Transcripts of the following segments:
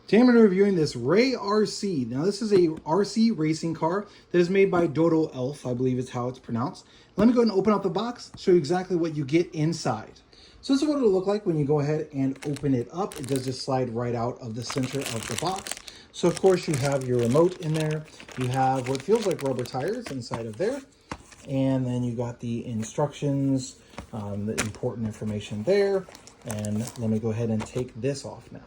Today I'm going to be reviewing this Ray RC. Now this is a RC racing car that is made by Dodoelph, I believe is how it's pronounced. Let me go ahead and open up the box, show you exactly what you get inside. So this is what it'll look like when you go ahead and open it up. It does just slide right out of the center of the box. So of course you have your remote in there. You have what feels like rubber tires inside of there. And then you got the instructions, the important information there. And let me go ahead and take this off now.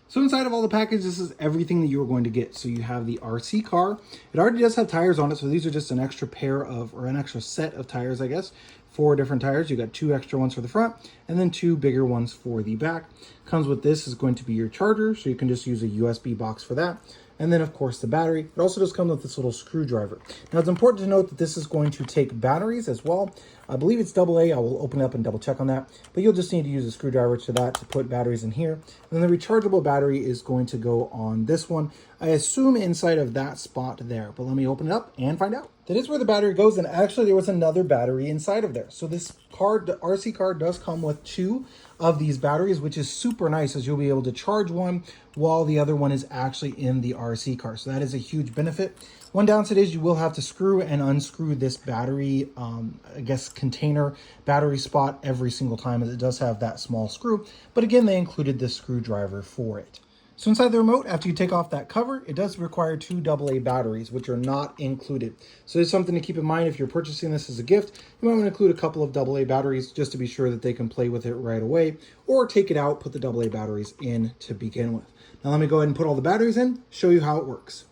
So inside of all the package, this is everything that you're going to get. So you have the RC car. It already does have tires on it. So these are just an extra pair of, or an extra set of tires, I guess. 4 different tires. You got 2 extra ones for the front and then 2 bigger ones for the back. Comes with this is going to be your charger. So you can just use a USB box for that. And then of course the battery. It also does come with this little screwdriver. Now it's important to note that this is going to take batteries as well. I believe it's AA. I will open it up and double check on that. But you'll just need to use a screwdriver to that to put batteries in here. And then the rechargeable battery is going to go on this one. I assume inside of that spot there. But let me open it up and find out. That is where the battery goes. And actually there was another battery inside of there. So this card, the RC card, does come with 2 of these batteries, which is super nice as you'll be able to charge one while the other one is actually in the RC car. So that is a huge benefit. One downside is you will have to screw and unscrew this battery, I guess, container battery spot every single time, as it does have that small screw. But again, they included this screwdriver for it. So inside the remote, after you take off that cover, it does require 2 AA batteries, which are not included. So it's something to keep in mind if you're purchasing this as a gift. You might want to include a couple of AA batteries just to be sure that they can play with it right away, or take it out, put the AA batteries in to begin with. Now let me go ahead and put all the batteries in, show you how it works.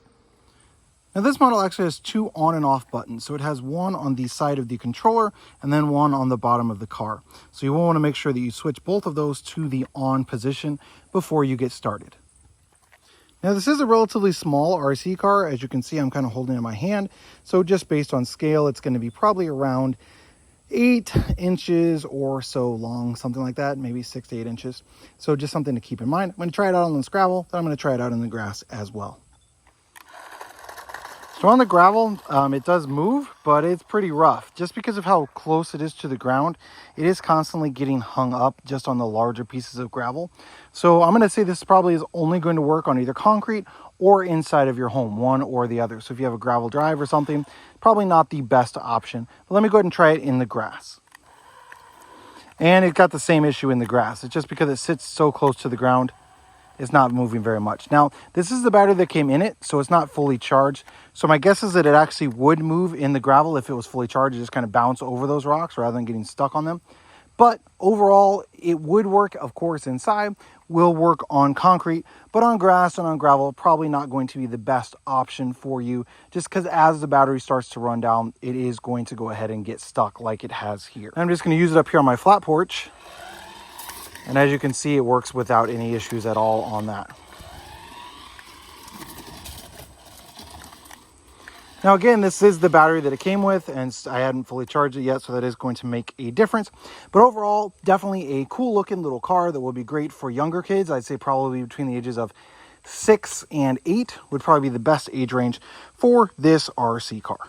Now this model actually has 2 on and off buttons. So it has one on the side of the controller and then one on the bottom of the car. So you will want to make sure that you switch both of those to the on position before you get started. Now this is a relatively small RC car. As you can see, I'm kind of holding it in my hand. So just based on scale, it's going to be probably around 8 inches or so long, something like that, maybe 6 to 8 inches. So just something to keep in mind. I'm going to try it out on this gravel, then I'm going to try it out in the grass as well. So on the gravel, it does move, but it's pretty rough. Just because of how close it is to the ground, it is constantly getting hung up just on the larger pieces of gravel. So I'm going to say this probably is only going to work on either concrete or inside of your home, one or the other. So if you have a gravel drive or something, probably not the best option. But let me go ahead and try it in the grass. And it got the same issue in the grass. It's just because it sits so close to the ground, it's not moving very much. Now, this is the battery that came in it, so it's not fully charged. So my guess is that it actually would move in the gravel if it was fully charged. It just kind of bounce over those rocks rather than getting stuck on them. But overall, it would work, of course, inside. Will work on concrete, but on grass and on gravel, probably not going to be the best option for you, just because as the battery starts to run down, it is going to go ahead and get stuck like it has here. I'm just going to use it up here on my flat porch. And as you can see, it works without any issues at all on that. Now again, this is the battery that it came with, and I hadn't fully charged it yet, so that is going to make a difference. But overall, definitely a cool looking little car that will be great for younger kids. I'd say probably between the ages of 6 and 8 would probably be the best age range for this RC car.